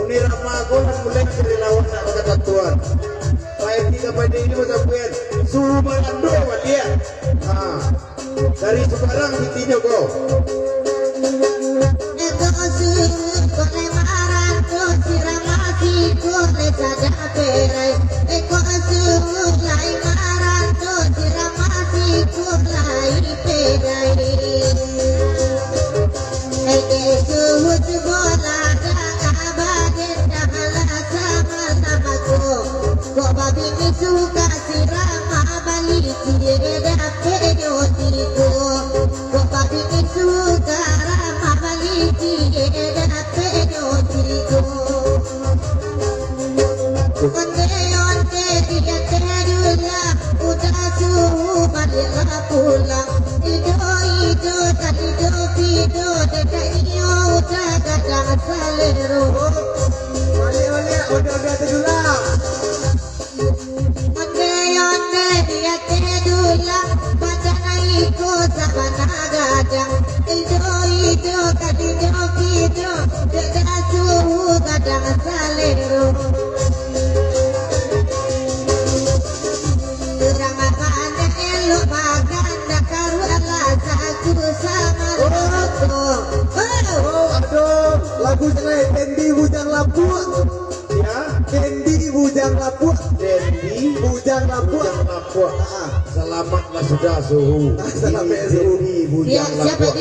Uni Ramagon mulai dari lawan nak kata tuan. Baik tiga pada ini macam puan. Suhu Balando dia. Dari sekarang intinya go. Suka sirama balik dia dapat jotiku. Bapak ini suka rama balik dia dapat jotiku. Onde dia terjula udah suhu balik pulang. Ido tadi do dekatnya udah kadang selero. Balik udah terjula. Dia terdulang badana ikut sabana gadang Ido kadido dekat suhu kadang salero Kurang makan dan elok makan dan karu alasaku sama roko Aduh, lagu jelek Dendi Bujang Lapuk. Ya, Dendi Bujang Lapuk. Dendi Bujang Lapuk. Selamatlah sudah suhu. Dendi Bujang Lapuk.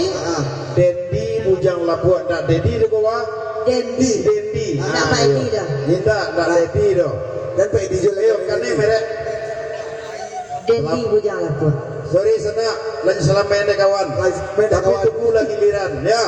Dendi Bujang Lapuk. Tak Dendi tu bawah. Dendi. Tak Pak Edi dah. Tak Dendi tu. Dan Pak Edi jelek. Kan ni merek. Dendi Bujang Lapuk. Sorry sana, lagi selamat kawan. Tapi tunggu lagi giliran, ya.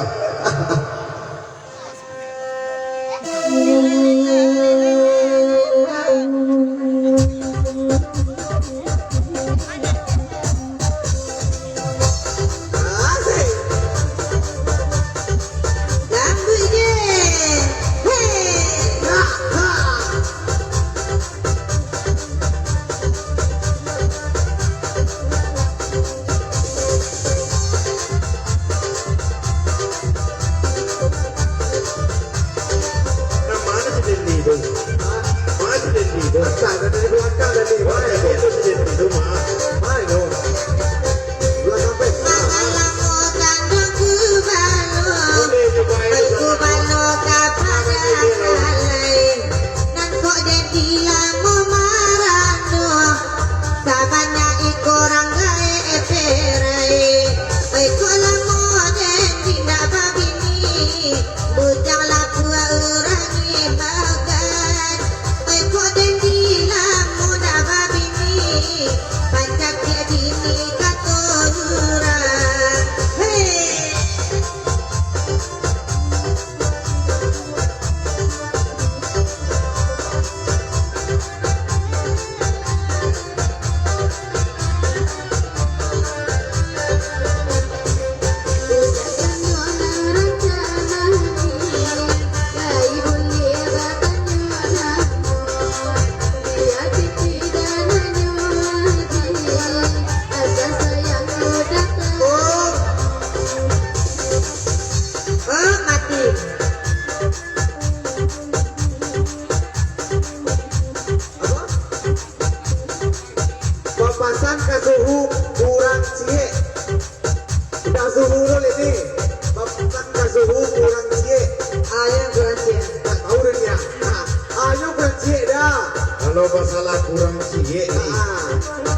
Kalau masalah kurang cie nih,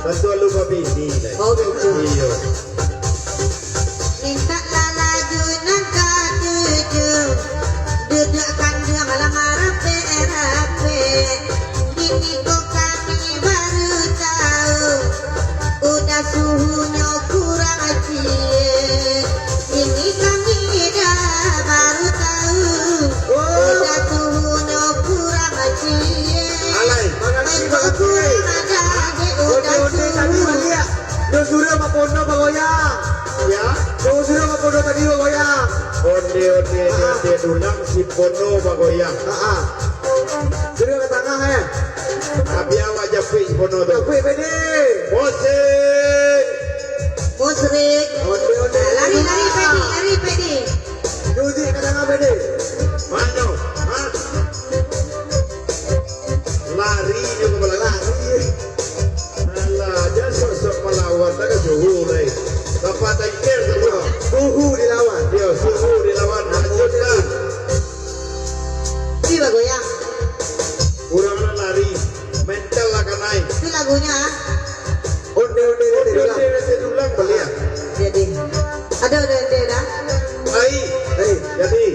betul lupa bini lah. Oh gitu. Iya. Minta laju nangka tujuh, duduk kandung alamar rape. Ini kok kami baru tahu, udah suhunya kurang cie. Ini kami dah baru tahu, udah suhunya kurang cie. Alay, makasih bagus. Udah tadi balik. Dia sudah mapono bagoyang. Ya, dia sudah mapono tadi bagoyang. Onde dulang si pono bagoyang. Sudah ke tengah Abia wajah pis pono tu. Tapi bede. Musrik. Lari pedi. Juzi ke tengah bede. Mano, goyang. Kurang lari, mental akan naik. Itu lagunya. Onde ulang belia. Jadi ada udah dah. Ai, jadi.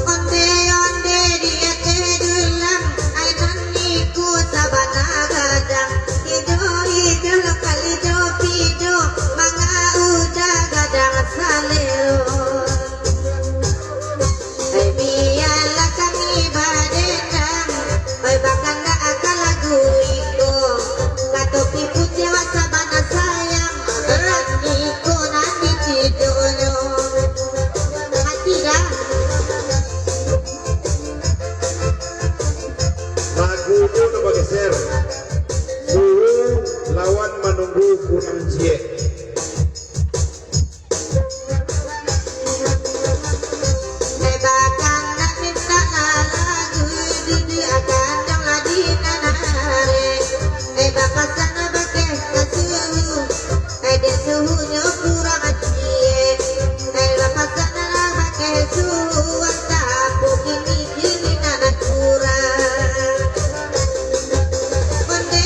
Onde onde dia tedulang, ai naniku sabana gadang. Hido kali do pido, manga udah gadang salero. Ai biarlah kami badendang, ai bakal dak akal lagu iko. Katopi putih sabana sayang, naniku nanti cidono. Mati dah. Lagu itu nama geser. Suhu lawan menunggu kunang cie. Bakal nak minta lagu didi akan dong ladi nanare. Bapak sana pakai kasuhu, dia suhunya kurang cie. Bapak sana pakai suhu, tak kini nana kurang. Onde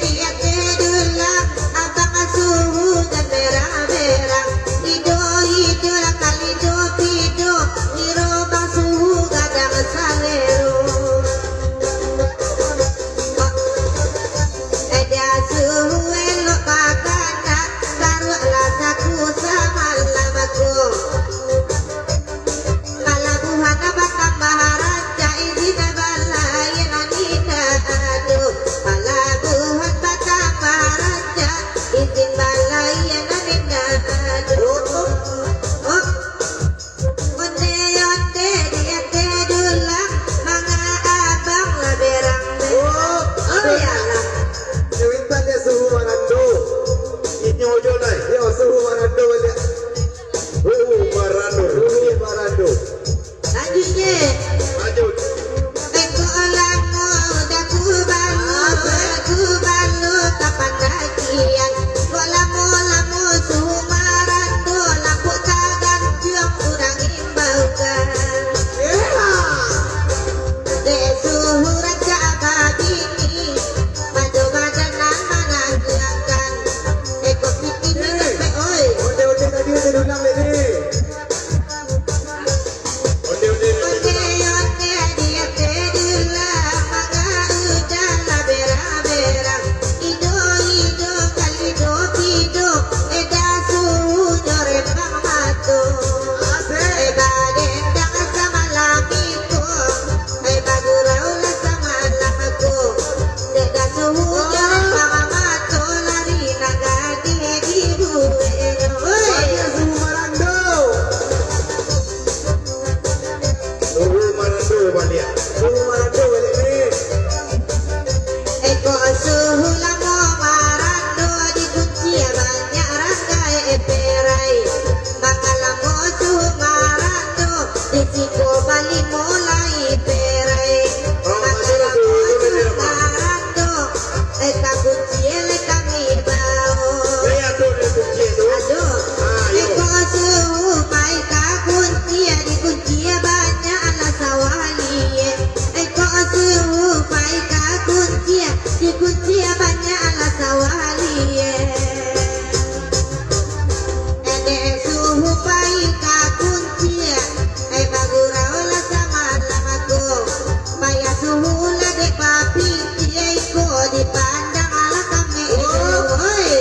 dia tedulang, abang suhu dan merah-merah. Hido lah kali do pido, hiro bang suhu gadang salero. Dia suhu elok bakana, taruh lasaku sama lamaku. Palabuhan abang maharaja izin balayan anita aduh. Palabuhan batang maharaja izin balayan anita aduh. Oh, onde dia tedulang, mga abang laberang oh yalah. Cerita dia suhu Marando. Ini ojo nai. Yo suhu Marando belia. Marando. Lanjutnya. Lanjut. Eko olamu daku balu kapan gajian. Lamu suhu marando lampu tagang juang kurang imbaukan. Suhu raja abadini maju badan mana gerakan. Eko pikir sampai oi. Onde tadi tedulang lagi. Onde. Onde dia tedulang, manga udah berang-berang. Hido kali do pido, eda suhu nyorepang matu. Badendang sama lamiku, bagurau lah sama lamaku. Eda suhu nyorepang matu, lari nagadi di buwe. Suhu Marando belia. Suhu Marando balik ni. Eko suhu lamo marando dikunci banyak rangkai eperai. Maka lamo suhu marando disiko bali mulai perai. Maka lamo suhu marando eka kunci kami bau. Saya tu dia kunci tu. Aduh, eko suhu maika kunci dikunci banyak ala sawali. Eko suhu maika kunci dikunci banyak ala sawali. Ede suhu maika kunci bagurau lah sama lamaku. Maya suhu lah dek papi eko dipandang ala kami. Oi.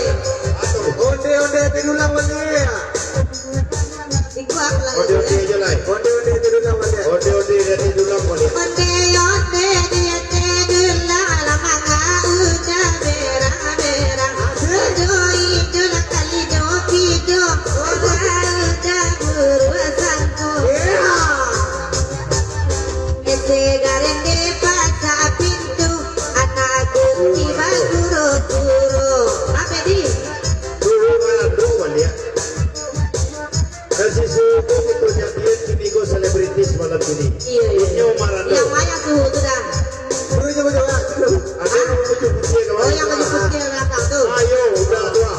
Onde tedulang belia. Iku aku lagi. Onde je lai. Onde tedulang belia. Onde dia tedulang belia. Onde dia tedulang, ala manga udah berang-berang. Hido lah kali do pido, udah beruasanku. Ese garende pasa pintu, anakku tiba guru-guru. Apa di? Suhu Marando belia. Kasih suhu itu champion Kimigo selebritis malam ini. Iya. Inyo Marando. Yang mana suhu tu dah? Ada yang mau kunci Oh yang baju putih yang belakang tu. Ayo, udah tua.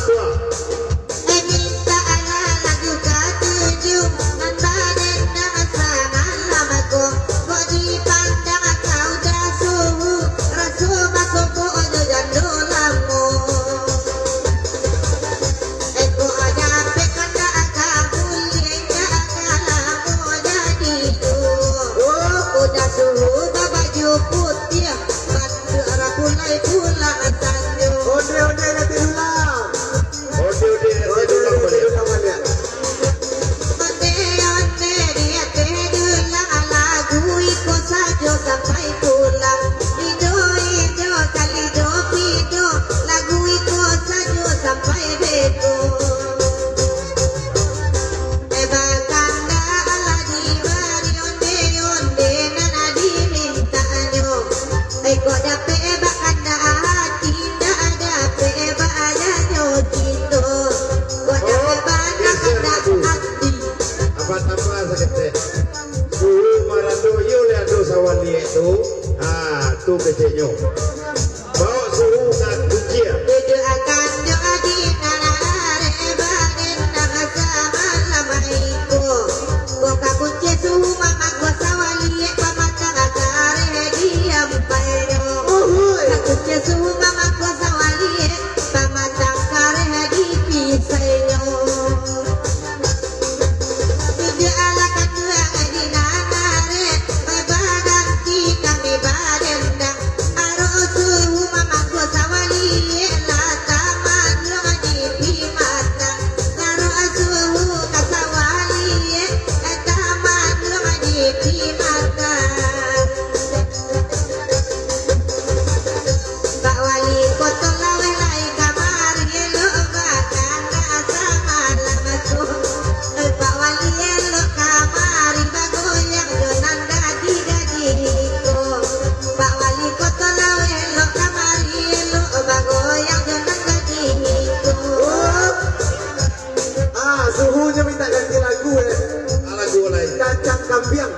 Tua. Minta ala lagu ketujuh, nan badan dah tu. Tu kecilnya. Bawa suhu nak kunci ya. Tujuh akan jadi narare baden nak sama lamaiku. Boka kunci suhu mama gua sawali pamata agare diam payo. Kunci suhu mama gua sawali pamata agare di pisayo. Tujuh alakan dua di narare badan kita me baden dak aro suhu mama gua sawali la taman lo di pimata aro suhu kasawali taman lo di pimata. Pak Wali koto lawe lai kamar lo bakanda sama lamaku. Pak Wali lo kamar bagoyang donanda digadiko. Pak Wali koto lawe lo kamar lo bagoyang donanda diko. Suhunya minta ganti lagu lagu lain. Kancang kambiang.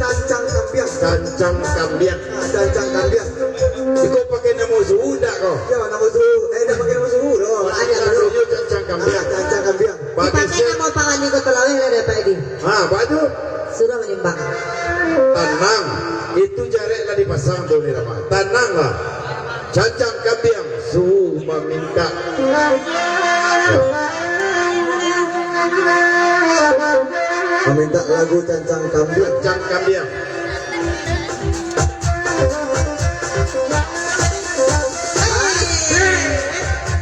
Kancang kambiang. Kancang kambiang. Kancang kambiang. Itu pakai nama suhu tak kau? Ya, nama suhu. Dah pakai nama suhu doh. Ada lagunya kancang kambiang. Kancang kambiang. Dipakai nama Pak Wali koto lawe ada Pak Edi. Baju. Suruh menimbang. Tenang. Itu jareklah dipasang tuh ni nama. Tenanglah. Kancang kambiang. Suhu meminta. Meminta lagu cancang kambiang. Cancang kambiang.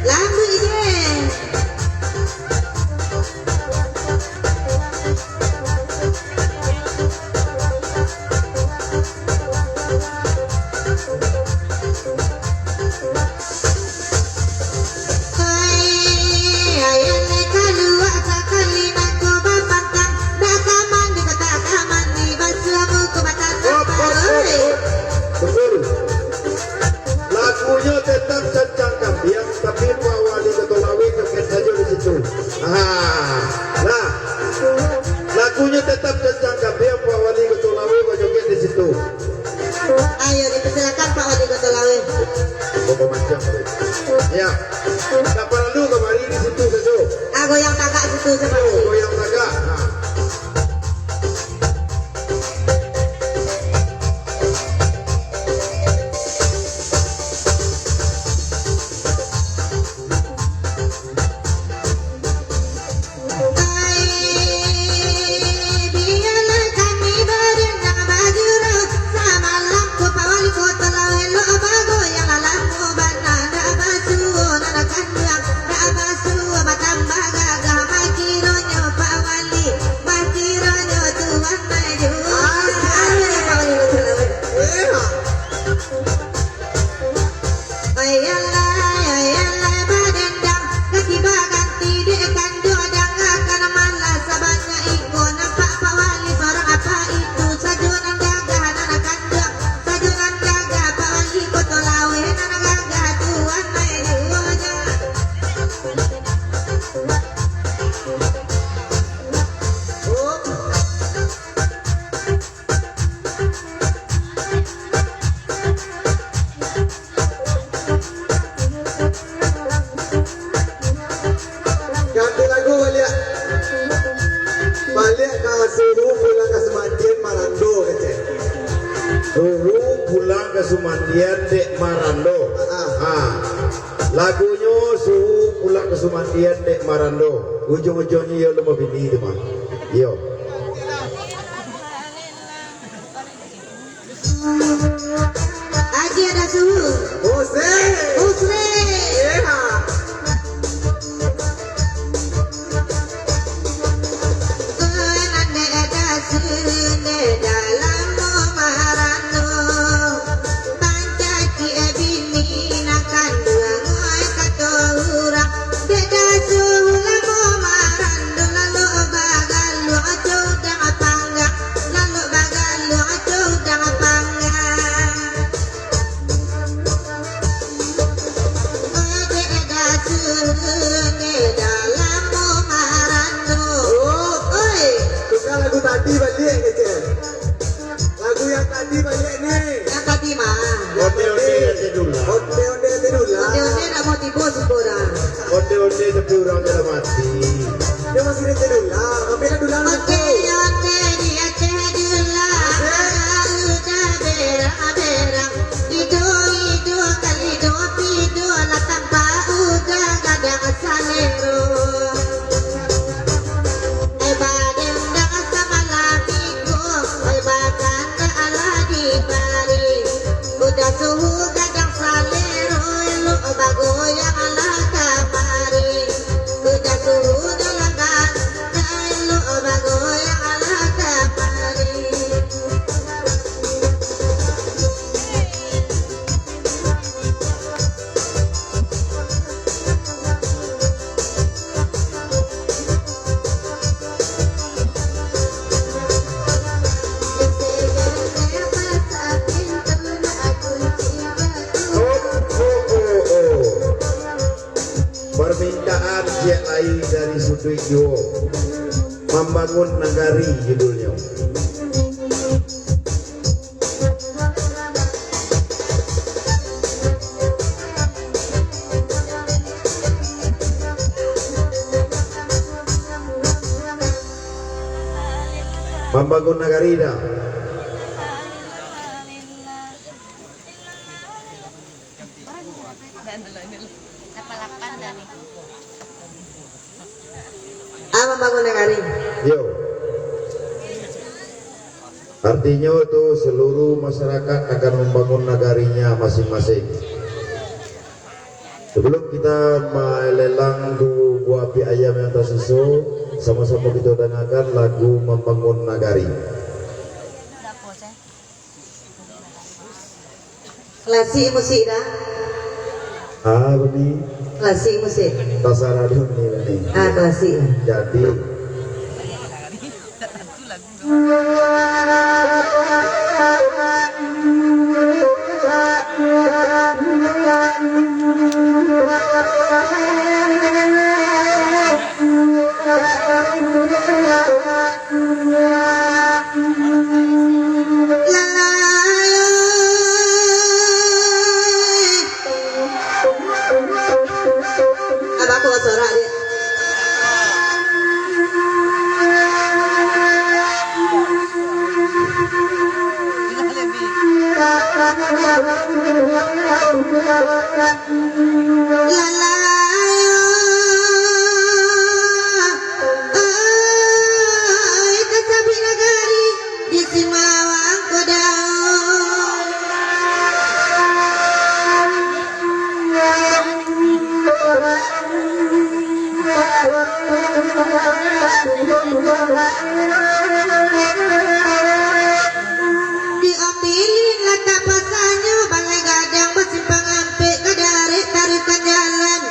Lagu ini. Betul. Lagunya tetap cancang kambiang, tapi Pak Wali Ketolawe joget saja di situ. Nah, lagunya tetap cancang kambiang, Pak Wali Ketolawe joget di situ. Ayo dipersilakan Pak Wali koto lawe. Bapak macam. Ya, tak perlu kemari di situ saja. Goyang tagak situ seperti. Goyang tagak. Biarlah kami berenang bajuro sama lampu Pak Wali koto lawe lo bagoyang lampu banana basu nana kandang dak basu batambah gagah makironyo Pak Wali makironyo tuan maju. Pak Wali koto lawe. Ayalah badendang kaki baganti dekan jodang akan malas sabanya ikut nampak Pak Wali barang apa itu sajunan gagah nana kandang sajunan gagah Pak Wali koto lawe nana gagah tuan majunya. Ganti lagu balik. Balik ke suruh pulang ke Sumandian Marando kecil. Suruh pulang ke Sumandian Dek Marando. Lagunya suruh pulang ke Sumandian Dek Marando. Ujung-ujungnya ya lu mau bini itu mah. Yo. Lagi ada suhu. Usre. Nande ada sune dalam marano pancaki ebini nakan dua ngoy katora beda suhu lamo marando lalu bagal lu Dwi Kiwo. Membangun Nagari judulnya. Membangun Nagari dah. Membangun Nagari. Yo. Artinya itu seluruh masyarakat akan membangun nagarinya masing-masing. Sebelum kita melelang buah api ayam yang tersusun, sama-sama kita dengarkan lagu Membangun Nagari. Klasik musik dah. Bani Klasik musik. Tasara dunia ini. Klasik. Jadi Abang aku suara dia. Diambilin letak pasannya balai gadang bersimpang ampik kedarik tarikan jalan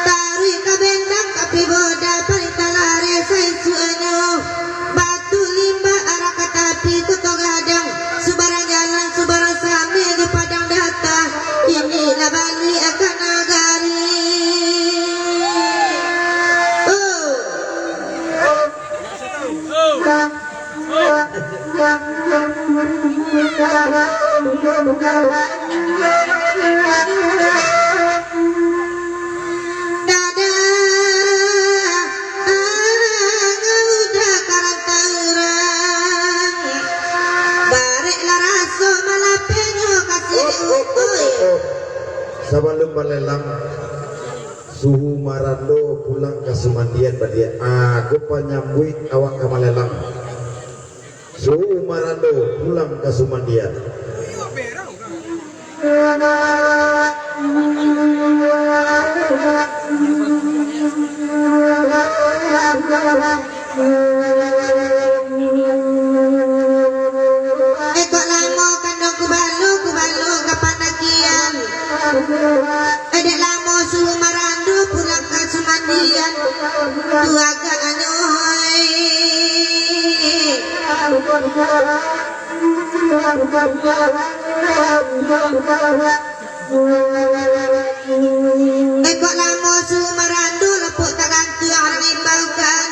tarik ke bendang tapi boda perintah lari saisuannya batu limbah arah ke tapi kuto gadang subarang jalan subarang sami di padang data inilah balik akan nagari. Sebelum melelang suhu Marando pulang ke Sumandian badia aku penyambut awak ke melelang suhu Marando pulang ke Sumandian. Kok lama kandung kubalu kapan nagian. Adek lama suruh Marando pulang ke Sumandian. Tu agak anyoy. Kok lama suruh Marando lepuk tak gantu orang imbaukan.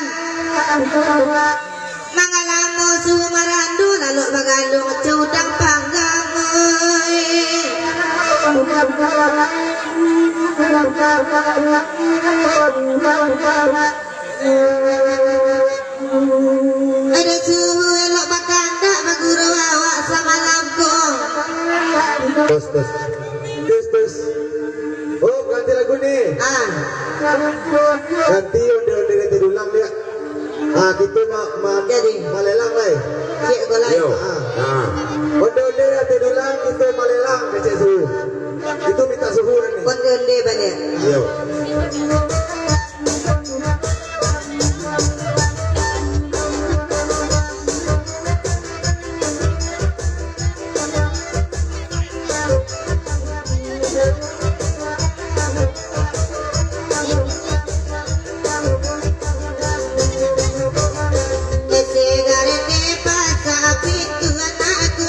Mangalamo suruh Marando lalu bagalong cudang panggamoy. Ada suhu elok bakanda baguru awak sama langkong. Terus. Oh, ganti lagu nih. Ganti onde-onde ganti ulang dia. Kita jadi malelang lah. Cik golai. Onde-onde ganti ulang kita malelang kecek suhu. Itu minta suhu kan nih. Onde-onde balik. Yo. Cigarette pasa pintu anakku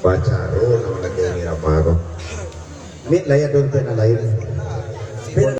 Pacaro naman nagkaya ni Rapago. Mit laya doon pa na layo.